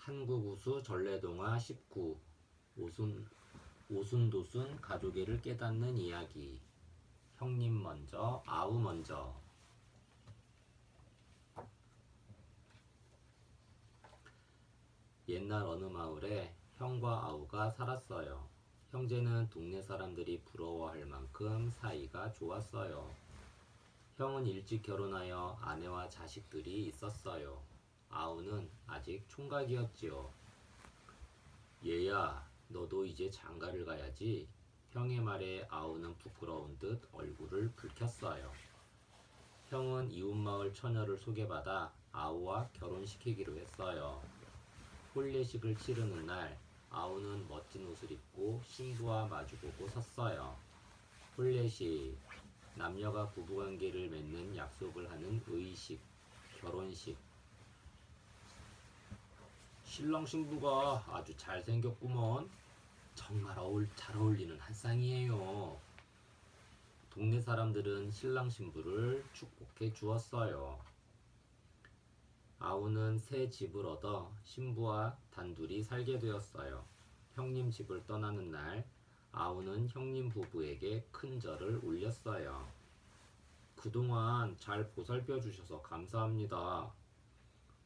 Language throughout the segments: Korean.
한국우수 전래동화 19 오순도순 가족애를 깨닫는 이야기. 형님 먼저 아우 먼저. 옛날 어느 마을에 형과 아우가 살았어요. 형제는 동네 사람들이 부러워할 만큼 사이가 좋았어요. 형은 일찍 결혼하여 아내와 자식들이 있었어요. 아우는 아직 총각이었지요. 얘야, 너도 이제 장가를 가야지. 형의 말에 아우는 부끄러운 듯 얼굴을 붉혔어요. 형은 이웃마을 처녀를 소개받아 아우와 결혼시키기로 했어요. 혼례식을 치르는 날, 아우는 멋진 옷을 입고 신부와 마주보고 섰어요. 혼례식, 남녀가 부부관계를 맺는 약속을 하는 의식, 결혼식. 신랑 신부가 아주 잘생겼구먼. 정말 잘 어울리는 한 쌍이에요. 동네 사람들은 신랑 신부를 축복해 주었어요. 아우는 새 집을 얻어 신부와 단둘이 살게 되었어요. 형님 집을 떠나는 날, 아우는 형님 부부에게 큰 절을 올렸어요. 그동안 잘 보살펴 주셔서 감사합니다.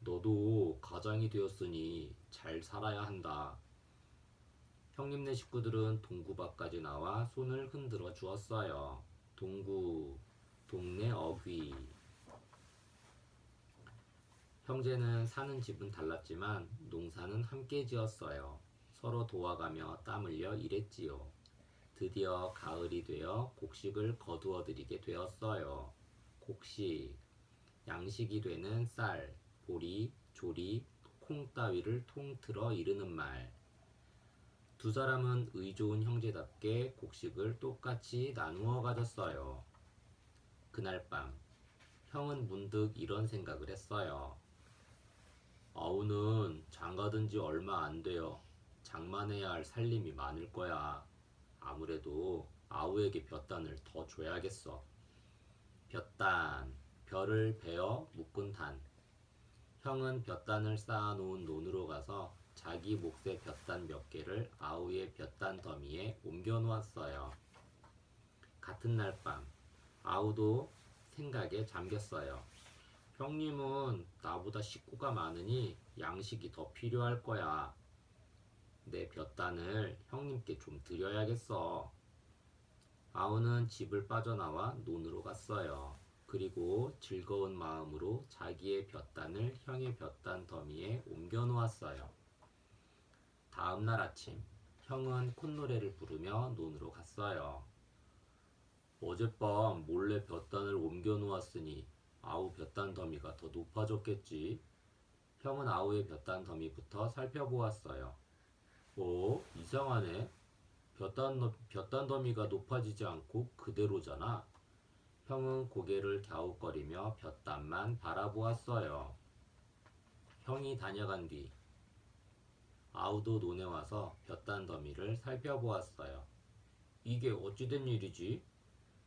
너도 가장이 되었으니 잘 살아야 한다. 형님네 식구들은 동구 밖까지 나와 손을 흔들어 주었어요. 동구, 동네 어귀. 형제는 사는 집은 달랐지만 농사는 함께 지었어요. 서로 도와가며 땀 흘려 일했지요. 드디어 가을이 되어 곡식을 거두어 드리게 되었어요. 곡식, 양식이 되는 쌀, 보리, 조리, 콩 따위를 통틀어 이르는 말. 두 사람은 의좋은 형제답게 곡식을 똑같이 나누어 가졌어요. 그날 밤, 형은 문득 이런 생각을 했어요. 아우는 장가든 지 얼마 안 되어 장만해야 할 살림이 많을 거야. 아무래도 아우에게 볕단을 더 줘야겠어. 볕단, 벼를 베어 묶은 단. 형은 볕단을 쌓아놓은 논으로 가서 자기 몫의 볕단 몇 개를 아우의 볕단 더미에 옮겨 놓았어요. 같은 날 밤, 아우도 생각에 잠겼어요. 형님은 나보다 식구가 많으니 양식이 더 필요할 거야. 내 볕단을 형님께 좀 드려야겠어. 아우는 집을 빠져나와 논으로 갔어요. 그리고 즐거운 마음으로 자기의 볕단을 형의 볕단 더미에 옮겨 놓았어요. 다음 날 아침, 형은 콧노래를 부르며 논으로 갔어요. 어젯밤 몰래 볕단을 옮겨 놓았으니 아우 볕단 더미가 더 높아졌겠지. 형은 아우의 볕단 더미부터 살펴보았어요. 이상하네. 볕단 더미가 높아지지 않고 그대로잖아. 형은 고개를 갸웃거리며 볕단만 바라보았어요. 형이 다녀간 뒤 아우도 논에 와서 볕단 더미를 살펴보았어요. 이게 어찌된 일이지?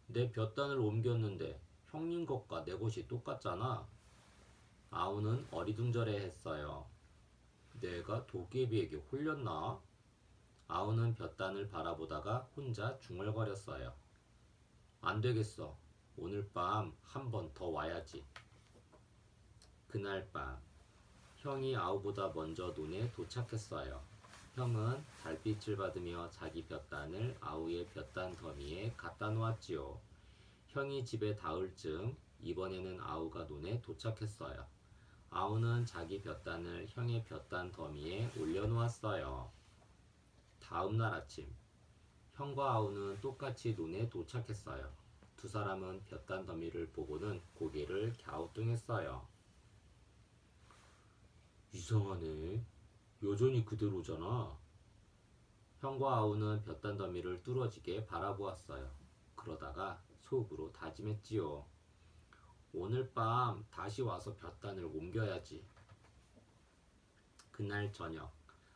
내 볕단을 옮겼는데 형님 것과 내 것이 똑같잖아. 아우는 어리둥절해 했어요. 내가 도깨비에게 홀렸나? 아우는 볕단을 바라보다가 혼자 중얼거렸어요. 안 되겠어. 오늘 밤 한 번 더 와야지. 그날 밤, 형이 아우보다 먼저 논에 도착했어요. 형은 달빛을 받으며 자기 볕단을 아우의 볕단 더미에 갖다 놓았지요. 형이 집에 닿을 즈음 이번에는 아우가 논에 도착했어요. 아우는 자기 볕단을 형의 볕단 더미에 올려놓았어요. 다음 날 아침, 형과 아우는 똑같이 논에 도착했어요. 두 사람은 볕단 더미를 보고는 고개를 갸우뚱했어요. 이상하네. 여전히 그대로잖아. 형과 아우는 볕단 더미를 뚫어지게 바라보았어요. 그러다가 속으로 다짐했지요. 오늘 밤 다시 와서 볕단을 옮겨야지. 그날 저녁,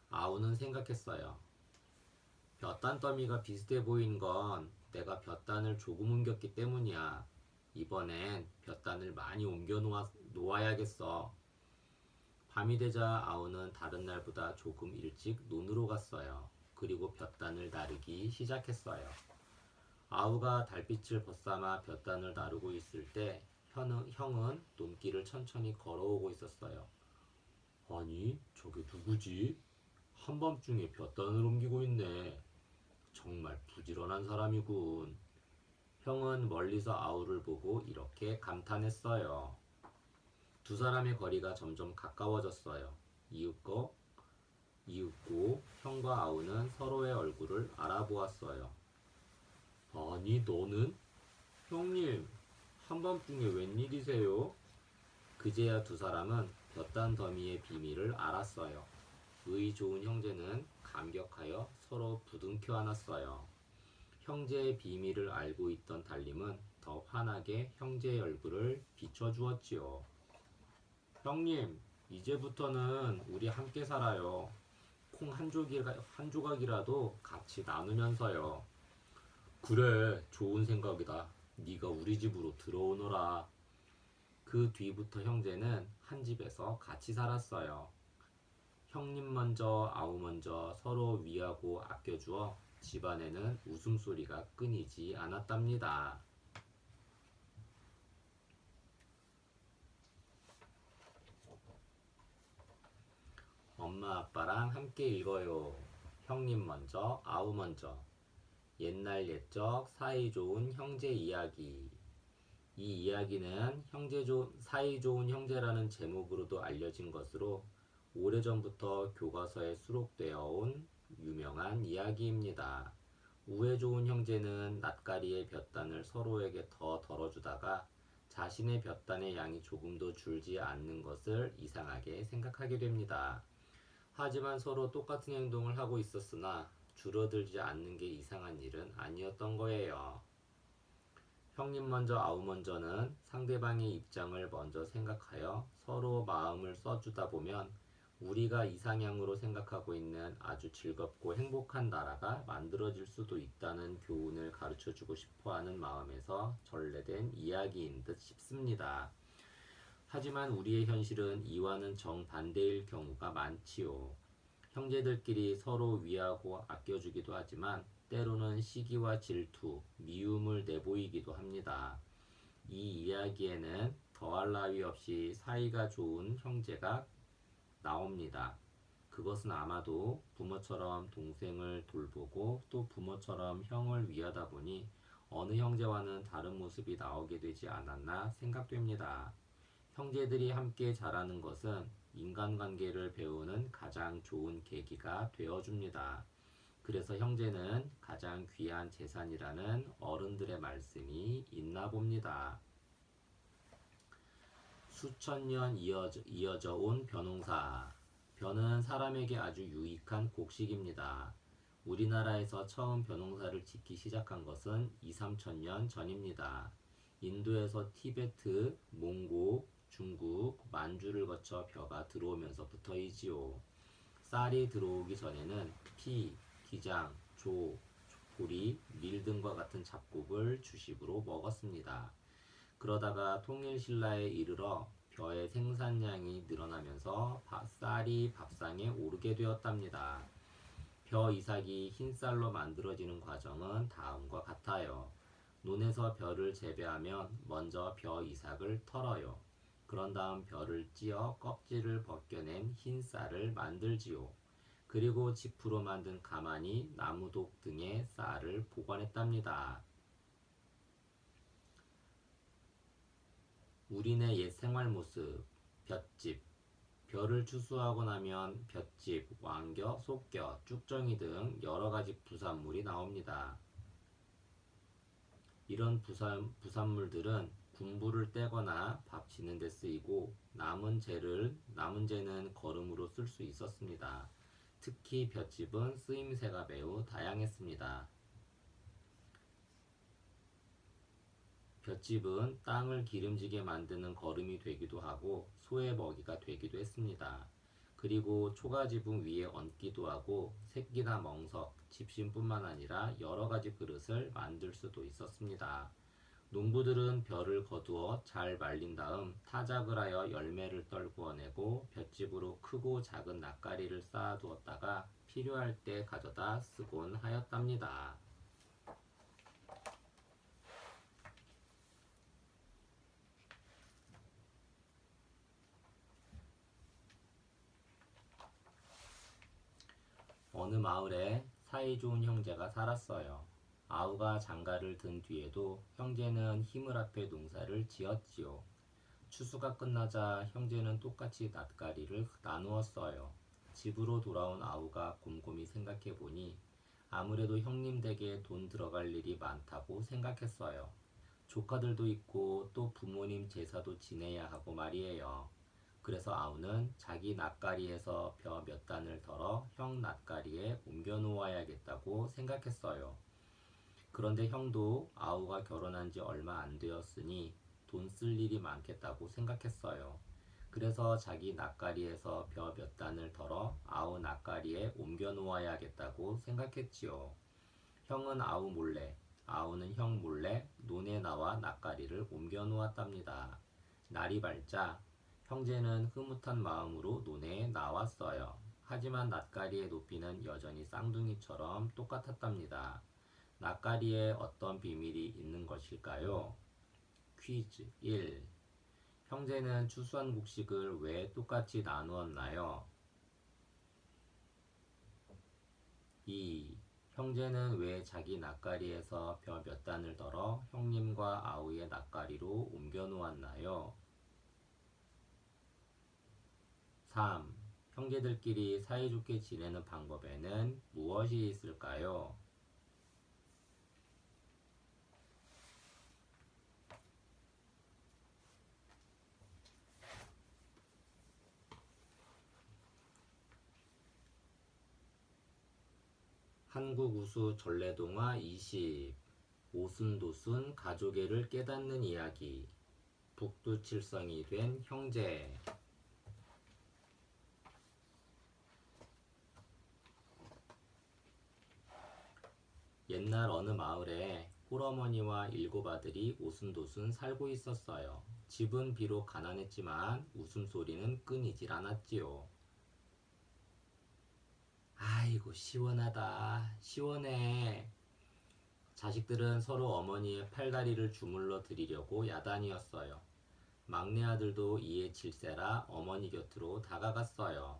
아우는 생각했어요. 볕단 더미가 비슷해 보이는 건 내가 볕단을 조금 옮겼기 때문이야. 이번엔 볕단을 많이 옮겨 놓아야겠어. 밤이 되자 아우는 다른 날보다 조금 일찍 논으로 갔어요. 그리고 볕단을 나르기 시작했어요. 아우가 달빛을 벗삼아 볕단을 나르고 있을 때 형은 논길을 천천히 걸어오고 있었어요. 아니, 저게 누구지? 한밤중에 볕단을 옮기고 있네. 정말 부지런한 사람이군. 형은 멀리서 아우를 보고 이렇게 감탄했어요. 두 사람의 거리가 점점 가까워졌어요. 이윽고 형과 아우는 서로의 얼굴을 알아보았어요. 아니, 너는? 형님, 한밤중에 웬일이세요? 그제야 두 사람은 볕단 더미의 비밀을 알았어요. 의 좋은 형제는 감격하여 서로 부둥켜 안았어요. 형제의 비밀을 알고 있던 달님은 더 환하게 형제의 얼굴을 비춰주었지요. 형님, 이제부터는 우리 함께 살아요. 콩 한 조각이라도 같이 나누면서요. 그래, 좋은 생각이다. 네가 우리 집으로 들어오너라. 그 뒤부터 형제는 한 집에서 같이 살았어요. 형님 먼저 아우 먼저 서로 위하고 아껴주어 집안에는 웃음소리가 끊이지 않았답니다. 엄마 아빠랑 함께 읽어요. 형님 먼저 아우 먼저. 옛날 옛적 사이좋은 형제 이야기. 이 이야기는 사이좋은 형제라는 제목으로도 알려진 것으로 오래전부터 교과서에 수록되어 온 유명한 이야기입니다. 우애 좋은 형제는 낯가리의 볕단을 서로에게 더 덜어주다가 자신의 볕단의 양이 조금도 줄지 않는 것을 이상하게 생각하게 됩니다. 하지만 서로 똑같은 행동을 하고 있었으나 줄어들지 않는 게 이상한 일은 아니었던 거예요. 형님 먼저 아우 먼저는 상대방의 입장을 먼저 생각하여 서로 마음을 써주다 보면 우리가 이상향으로 생각하고 있는 아주 즐겁고 행복한 나라가 만들어질 수도 있다는 교훈을 가르쳐주고 싶어하는 마음에서 전래된 이야기인 듯 싶습니다. 하지만 우리의 현실은 이와는 정반대일 경우가 많지요. 형제들끼리 서로 위하고 아껴주기도 하지만 때로는 시기와 질투, 미움을 내보이기도 합니다. 이 이야기에는 더할 나위 없이 사이가 좋은 형제가 나옵니다. 그것은 아마도 부모처럼 동생을 돌보고 또 부모처럼 형을 위하다 보니 어느 형제와는 다른 모습이 나오게 되지 않았나 생각됩니다. 형제들이 함께 자라는 것은 인간관계를 배우는 가장 좋은 계기가 되어줍니다. 그래서 형제는 가장 귀한 재산이라는 어른들의 말씀이 있나 봅니다. 수천 년 이어져 온 벼농사. 벼는 사람에게 아주 유익한 곡식입니다. 우리나라에서 처음 벼농사를 짓기 시작한 것은 2, 3천 년 전입니다. 인도에서 티베트, 몽고, 중국, 만주를 거쳐 벼가 들어오면서부터이지요. 쌀이 들어오기 전에는 피, 기장, 조, 보리, 밀 등과 같은 잡곡을 주식으로 먹었습니다. 그러다가 통일신라에 이르러 벼의 생산량이 늘어나면서 쌀이 밥상에 오르게 되었답니다. 벼 이삭이 흰쌀로 만들어지는 과정은 다음과 같아요. 논에서 벼를 재배하면 먼저 벼 이삭을 털어요. 그런 다음 벼를 찧어 껍질을 벗겨낸 흰 쌀을 만들지요. 그리고 지프로 만든 가마니, 나무독 등의 쌀을 보관했답니다. 우리네 옛 생활 모습, 볏짚. 벼를 추수하고 나면 볏짚, 왕겨, 속겨, 쭉정이 등 여러가지 부산물이 나옵니다. 이런 부산물들은 군부를 떼거나 밥 짓는 데 쓰이고 남은 재는 거름으로 쓸 수 있었습니다. 특히 볏짚은 쓰임새가 매우 다양했습니다. 볏짚은 땅을 기름지게 만드는 거름이 되기도 하고 소의 먹이가 되기도 했습니다. 그리고 초가지붕 위에 얹기도 하고 새끼나 멍석, 집신뿐만 아니라 여러 가지 그릇을 만들 수도 있었습니다. 농부들은 벼를 거두어 잘 말린 다음 타작을 하여 열매를 떨구어내고 볏짚으로 크고 작은 낫가리를 쌓아두었다가 필요할 때 가져다 쓰곤 하였답니다. 어느 마을에 사이좋은 형제가 살았어요. 아우가 장가를 든 뒤에도 형제는 힘을 합해 농사를 지었지요. 추수가 끝나자 형제는 똑같이 낫가리를 나누었어요. 집으로 돌아온 아우가 곰곰이 생각해 보니 아무래도 형님 댁에 돈 들어갈 일이 많다고 생각했어요. 조카들도 있고 또 부모님 제사도 지내야 하고 말이에요. 그래서 아우는 자기 낫가리에서 벼 몇 단을 덜어 형 낫가리에 옮겨 놓아야겠다고 생각했어요. 그런데 형도 아우가 결혼한 지 얼마 안 되었으니 돈 쓸 일이 많겠다고 생각했어요. 그래서 자기 낫가리에서 벼 몇 단을 덜어 아우 낫가리에 옮겨 놓아야겠다고 생각했지요. 형은 아우 몰래, 아우는 형 몰래 논에 나와 낫가리를 옮겨 놓았답니다. 날이 밝자 형제는 흐뭇한 마음으로 논에 나왔어요. 하지만 낫가리의 높이는 여전히 쌍둥이처럼 똑같았답니다. 낫가리에 어떤 비밀이 있는 것일까요? 퀴즈 1. 형제는 추수한 곡식을 왜 똑같이 나누었나요? 2. 형제는 왜 자기 낫가리에서 벼 몇 단을 덜어 형님과 아우의 낫가리로 옮겨 놓았나요? 3. 형제들끼리 사이좋게 지내는 방법에는 무엇이 있을까요? 한국우수 전래동화 20. 오순도순 가족애를 깨닫는 이야기. 북두칠성이 된 형제. 옛날 어느 마을에 홀어머니와 7 아들이 오순도순 살고 있었어요. 집은 비록 가난했지만 웃음소리는 끊이질 않았지요. 아이고 시원하다. 시원해. 자식들은 서로 어머니의 팔다리를 주물러 드리려고 야단이었어요. 막내 아들도 이에 질세라 어머니 곁으로 다가갔어요.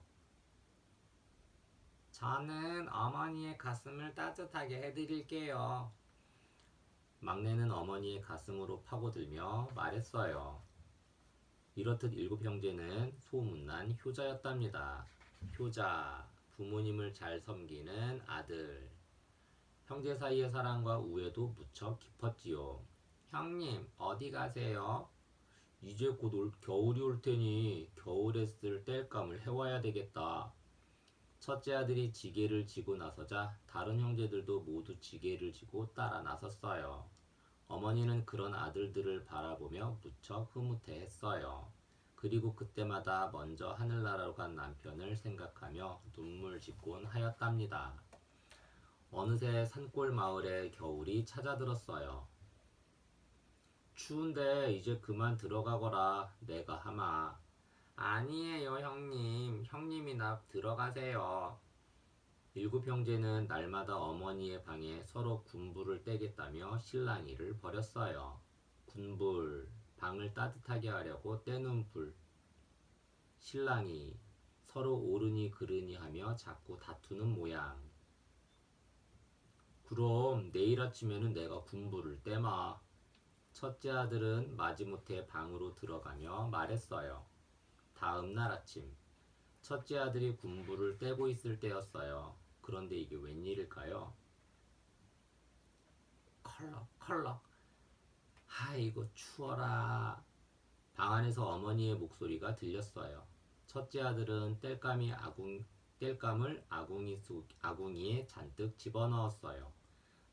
저는 어머니의 가슴을 따뜻하게 해드릴게요. 막내는 어머니의 가슴으로 파고들며 말했어요. 이렇듯 7 형제는 소문난 효자였답니다. 효자, 부모님을 잘 섬기는 아들. 형제 사이의 사랑과 우애도 무척 깊었지요. 형님, 어디 가세요? 이제 곧 겨울이 올 테니 겨울에 쓸 땔감을 해와야 되겠다. 첫째 아들이 지게를 지고 나서자 다른 형제들도 모두 지게를 지고 따라 나섰어요. 어머니는 그런 아들들을 바라보며 무척 흐뭇해했어요. 그리고 그때마다 먼저 하늘나라로 간 남편을 생각하며 눈물 짓곤 하였답니다. 어느새 산골 마을에 겨울이 찾아들었어요. 추운데 이제 그만 들어가거라. 내가 하마. 아니에요, 형님. 형님이나 들어가세요. 7 형제는 날마다 어머니의 방에 서로 군불을 떼겠다며 실랑이를 벌였어요. 군불, 방을 따뜻하게 하려고 떼는 불. 실랑이, 서로 옳으니 그르니 하며 자꾸 다투는 모양. 그럼 내일 아침에는 내가 군불을 떼마. 첫째 아들은 마지못해 방으로 들어가며 말했어요. 다음 날 아침, 첫째 아들이 군불을 떼고 있을 때였어요. 그런데 이게 웬일일까요? 컬럭 컬럭. 아이고 추워라. 방 안에서 어머니의 목소리가 들렸어요. 첫째 아들은 땔감을 아궁이에 잔뜩 집어넣었어요.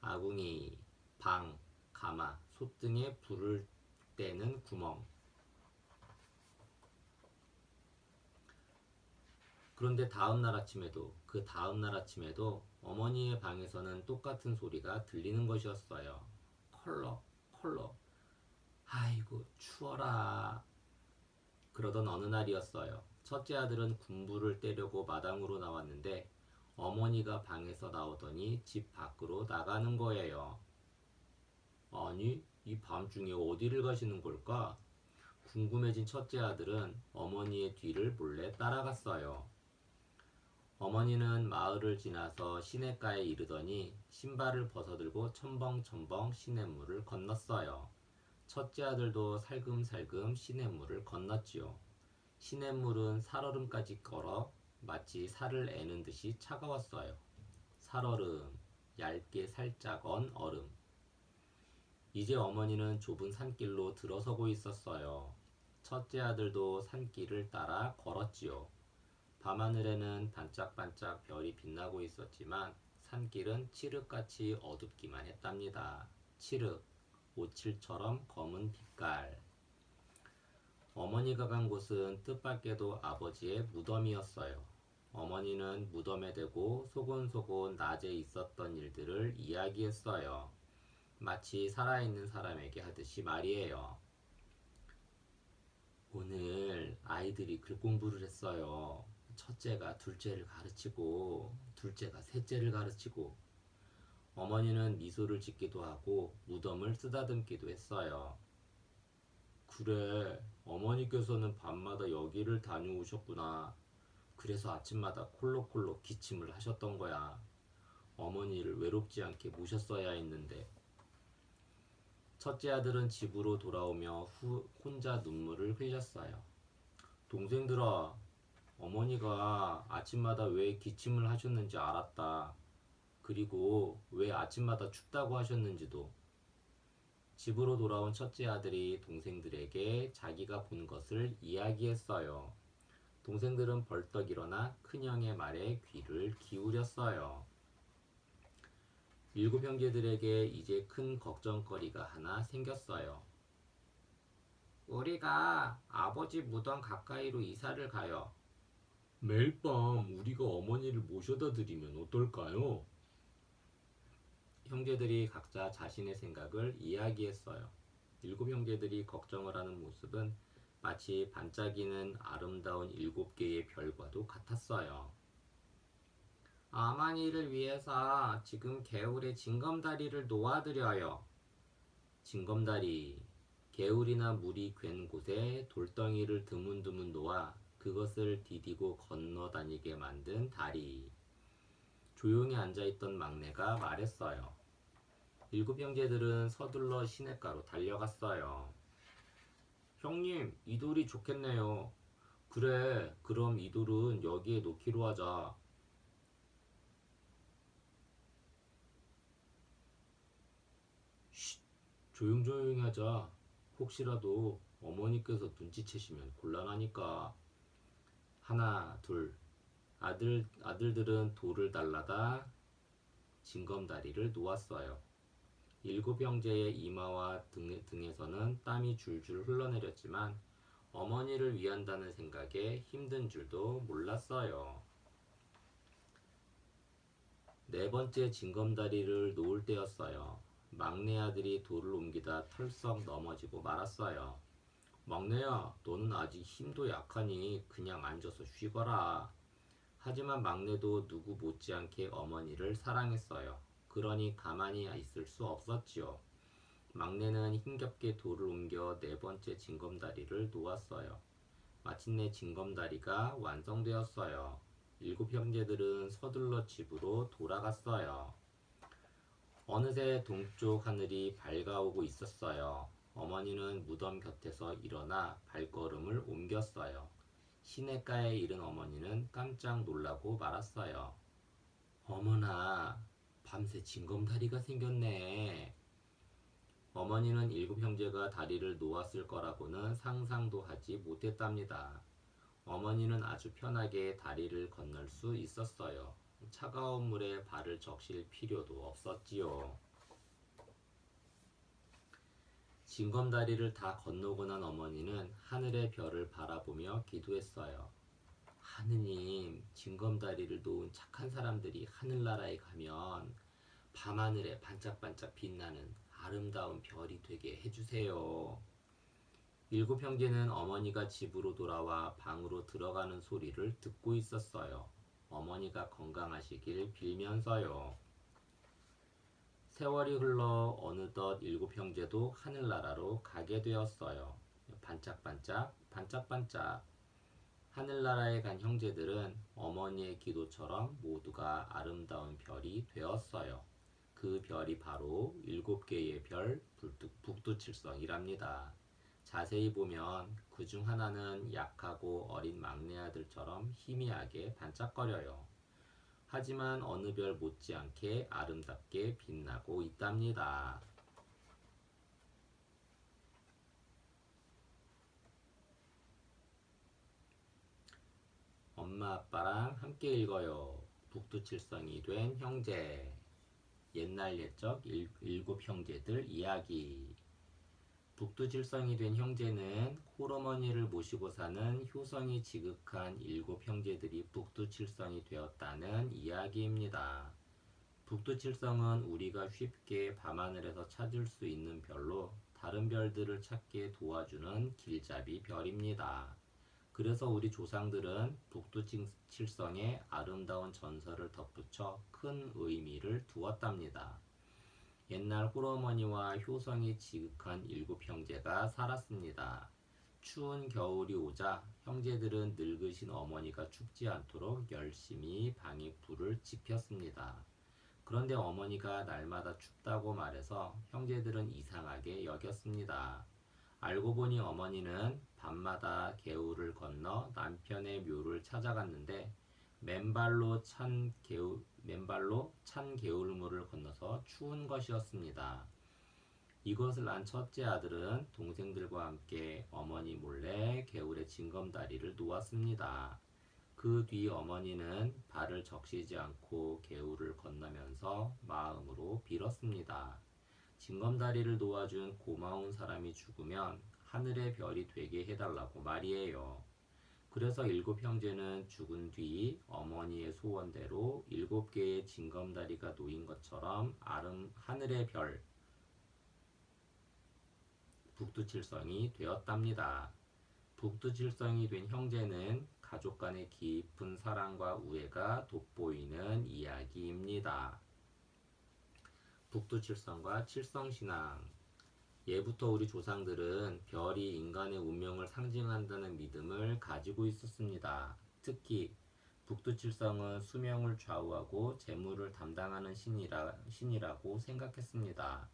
아궁이, 방, 가마, 솥등에 불을 떼는 구멍. 그런데 그 다음 날 아침에도 어머니의 방에서는 똑같은 소리가 들리는 것이었어요. 컬럭, 컬럭. 아이고 추워라. 그러던 어느 날이었어요. 첫째 아들은 군부를 떼려고 마당으로 나왔는데 어머니가 방에서 나오더니 집 밖으로 나가는 거예요. 아니, 이 밤중에 어디를 가시는 걸까? 궁금해진 첫째 아들은 어머니의 뒤를 몰래 따라갔어요. 어머니는 마을을 지나서 시냇가에 이르더니 신발을 벗어들고 첨벙첨벙 시냇물을 건넜어요. 첫째 아들도 살금살금 시냇물을 건넜지요. 시냇물은 살얼음까지 걸어 마치 살을 애는 듯이 차가웠어요. 살얼음, 얇게 살짝 언 얼음. 이제 어머니는 좁은 산길로 들어서고 있었어요. 첫째 아들도 산길을 따라 걸었지요. 밤하늘에는 반짝반짝 별이 빛나고 있었지만 산길은 칠흑같이 어둡기만 했답니다. 칠흑, 오칠처럼 검은 빛깔. 어머니가 간 곳은 뜻밖에도 아버지의 무덤이었어요. 어머니는 무덤에 대고 소곤소곤 낮에 있었던 일들을 이야기했어요. 마치 살아있는 사람에게 하듯이 말이에요. 오늘 아이들이 글 공부를 했어요. 첫째가 둘째를 가르치고, 둘째가 셋째를 가르치고, 어머니는 미소를 짓기도 하고 무덤을 쓰다듬기도 했어요. 그래, 어머니께서는 밤마다 여기를 다녀오셨구나. 그래서 아침마다 콜록콜록 기침을 하셨던 거야. 어머니를 외롭지 않게 모셨어야 했는데. 첫째 아들은 집으로 돌아오며 혼자 눈물을 흘렸어요. 동생들아, 어머니가 아침마다 왜 기침을 하셨는지 알았다. 그리고 왜 아침마다 춥다고 하셨는지도. 집으로 돌아온 첫째 아들이 동생들에게 자기가 본 것을 이야기했어요. 동생들은 벌떡 일어나 큰형의 말에 귀를 기울였어요. 일곱 형제들에게 이제 큰 걱정거리가 하나 생겼어요. 우리가 아버지 무덤 가까이로 이사를 가요. 매일 밤 우리가 어머니를 모셔다 드리면 어떨까요? 형제들이 각자 자신의 생각을 이야기했어요. 일곱 형제들이 걱정을 하는 모습은 마치 반짝이는 아름다운 일곱 개의 별과도 같았어요. 어머니를 위해서 지금 개울에 징검다리를 놓아드려요. 징검다리, 개울이나 물이 괜 곳에 돌덩이를 드문드문 놓아 그것을 디디고 건너 다니게 만든 다리. 조용히 앉아있던 막내가 말했어요. 일곱 형제들은 서둘러 시냇가로 달려갔어요. 형님, 이 돌이 좋겠네요. 그래, 그럼 이 돌은 여기에 놓기로 하자. 쉿, 조용조용히 하자. 혹시라도 어머니께서 눈치채시면 곤란하니까. 하나, 둘. 아들들은 돌을 달라다 징검다리를 놓았어요. 일곱 형제의 이마와 등에서는 땀이 줄줄 흘러내렸지만 어머니를 위한다는 생각에 힘든 줄도 몰랐어요. 네 번째 징검다리를 놓을 때였어요. 막내 아들이 돌을 옮기다 털썩 넘어지고 말았어요. 막내야, 너는 아직 힘도 약하니 그냥 앉아서 쉬거라. 하지만 막내도 누구 못지않게 어머니를 사랑했어요. 그러니 가만히 있을 수 없었지요. 막내는 힘겹게 돌을 옮겨 네 번째 징검다리를 놓았어요. 마침내 징검다리가 완성되었어요. 일곱 형제들은 서둘러 집으로 돌아갔어요. 어느새 동쪽 하늘이 밝아오고 있었어요. 어머니는 무덤 곁에서 일어나 발걸음을 옮겼어요. 시냇가에 이른 어머니는 깜짝 놀라고 말았어요. 어머나, 밤새 징검다리가 생겼네. 어머니는 일곱 형제가 다리를 놓았을 거라고는 상상도 하지 못했답니다. 어머니는 아주 편하게 다리를 건널 수 있었어요. 차가운 물에 발을 적실 필요도 없었지요. 징검다리를 다 건너고 난 어머니는 하늘의 별을 바라보며 기도했어요. 하느님, 징검다리를 놓은 착한 사람들이 하늘나라에 가면 밤하늘에 반짝반짝 빛나는 아름다운 별이 되게 해주세요. 일곱 형제는 어머니가 집으로 돌아와 방으로 들어가는 소리를 듣고 있었어요. 어머니가 건강하시길 빌면서요. 세월이 흘러 어느덧 일곱 형제도 하늘나라로 가게 되었어요. 반짝반짝, 반짝반짝. 하늘나라에 간 형제들은 어머니의 기도처럼 모두가 아름다운 별이 되었어요. 그 별이 바로 일곱 개의 별 북두칠성이랍니다. 자세히 보면 그 중 하나는 약하고 어린 막내 아들처럼 희미하게 반짝거려요. 하지만 어느 별 못지않게 아름답게 빛나고 있답니다. 엄마 아빠랑 함께 읽어요. 북두칠성이 된 형제. 옛날 옛적 일곱 형제들 이야기. 북두칠성이 된 형제는 홀어머니를 모시고 사는 효성이 지극한 일곱 형제들이 북두칠성이 되었다는 이야기입니다. 북두칠성은 우리가 쉽게 밤하늘에서 찾을 수 있는 별로 다른 별들을 찾게 도와주는 길잡이 별입니다. 그래서 우리 조상들은 북두칠성에 아름다운 전설을 덧붙여 큰 의미를 두었답니다. 옛날 홀어머니와 효성이 지극한 일곱 형제가 살았습니다. 추운 겨울이 오자 형제들은 늙으신 어머니가 춥지 않도록 열심히 방에 불을 지폈습니다. 그런데 어머니가 날마다 춥다고 말해서 형제들은 이상하게 여겼습니다. 알고 보니 어머니는 밤마다 개울을 건너 남편의 묘를 찾아갔는데 맨발로 찬 개울물을 건너서 추운 것이었습니다. 이것을 안 첫째 아들은 동생들과 함께 어머니 몰래 개울에 징검다리를 놓았습니다. 그 뒤 어머니는 발을 적시지 않고 개울을 건너면서 마음으로 빌었습니다. 징검다리를 놓아준 고마운 사람이 죽으면 하늘의 별이 되게 해달라고 말이에요. 그래서 일곱 형제는 죽은 뒤 어머니의 소원대로 일곱 개의 징검다리가 놓인 것처럼 하늘의 별 북두칠성이 되었답니다. 북두칠성이 된 형제는 가족 간의 깊은 사랑과 우애가 돋보이는 이야기입니다. 북두칠성과 칠성신앙. 예부터 우리 조상들은 별이 인간의 운명을 상징한다는 믿음을 가지고 있었습니다. 특히 북두칠성은 수명을 좌우하고 재물을 담당하는 신이라고 생각했습니다.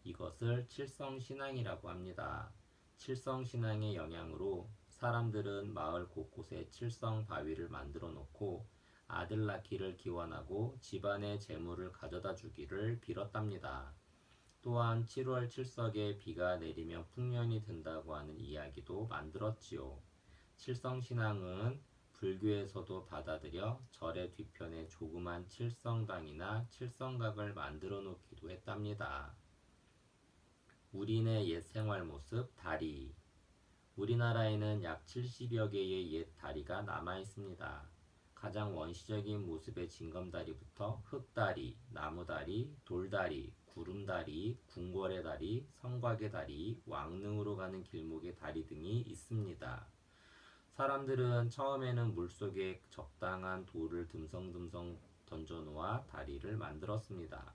이것을 칠성신앙이라고 합니다. 칠성신앙의 영향으로 사람들은 마을 곳곳에 칠성 바위를 만들어 놓고 아들 낳기를 기원하고 집안의 재물을 가져다 주기를 빌었답니다. 또한 7월 칠석에 비가 내리면 풍년이 든다고 하는 이야기도 만들었지요. 칠성신앙은 불교에서도 받아들여 절의 뒤편에 조그만 칠성당이나 칠성각을 만들어 놓기도 했답니다. 우리네 옛 생활 모습 다리. 우리나라에는 약 70여 개의 옛 다리가 남아 있습니다. 가장 원시적인 모습의 징검다리부터 흙다리, 나무다리, 돌다리, 구름다리, 궁궐의 다리, 성곽의 다리, 왕릉으로 가는 길목의 다리 등이 있습니다. 사람들은 처음에는 물속에 적당한 돌을 듬성듬성 던져놓아 다리를 만들었습니다.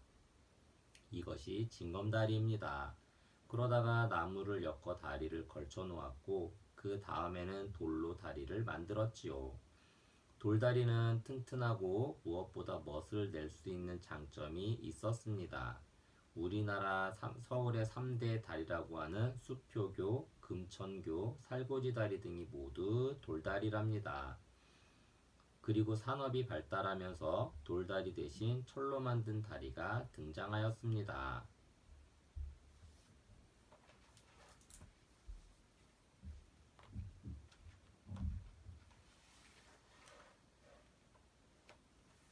이것이 징검다리입니다. 그러다가 나무를 엮어 다리를 걸쳐 놓았고 그 다음에는 돌로 다리를 만들었지요. 돌다리는 튼튼하고 무엇보다 멋을 낼 수 있는 장점이 있었습니다. 우리나라 서울의 3대 다리라고 하는 수표교, 금천교, 살고지다리 등이 모두 돌다리랍니다. 그리고 산업이 발달하면서 돌다리 대신 철로 만든 다리가 등장하였습니다.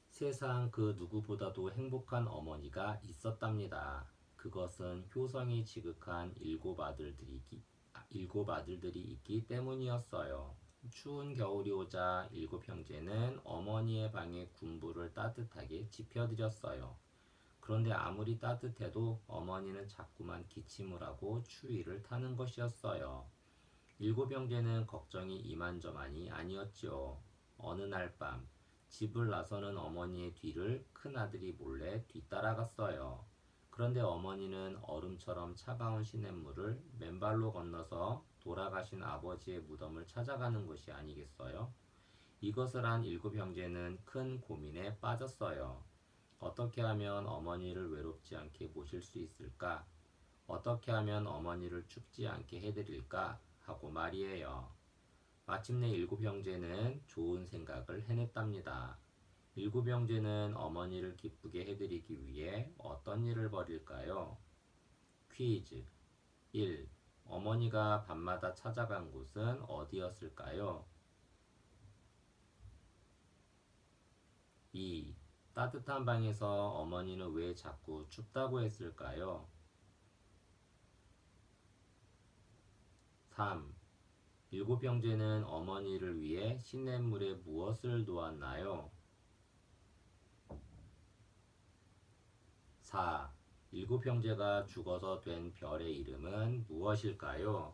세상 그 누구보다도 행복한 어머니가 있었답니다. 그것은 효성이 지극한 일곱 아들들이 있기 때문이었어요. 추운 겨울이 오자 일곱 형제는 어머니의 방에 군부를 따뜻하게 지펴드렸어요. 그런데 아무리 따뜻해도 어머니는 자꾸만 기침을 하고 추위를 타는 것이었어요. 일곱 형제는 걱정이 이만저만이 아니었지요. 어느 날 밤 집을 나서는 어머니의 뒤를 큰아들이 몰래 뒤따라갔어요. 그런데 어머니는 얼음처럼 차가운 시냇물을 맨발로 건너서 돌아가신 아버지의 무덤을 찾아가는 것이 아니겠어요? 이것을 한 일곱 형제는 큰 고민에 빠졌어요. 어떻게 하면 어머니를 외롭지 않게 모실 수 있을까? 어떻게 하면 어머니를 춥지 않게 해드릴까? 하고 말이에요. 마침내 일곱 형제는 좋은 생각을 해냈답니다. 일곱 형제는 어머니를 기쁘게 해드리기 위해 어떤 일을 벌일까요? 퀴즈 1. 어머니가 밤마다 찾아간 곳은 어디였을까요? 2. 따뜻한 방에서 어머니는 왜 자꾸 춥다고 했을까요? 3. 일곱 형제는 어머니를 위해 시냇물에 무엇을 놓았나요? 4. 일곱 형제가 죽어서 된 별의 이름은 무엇일까요?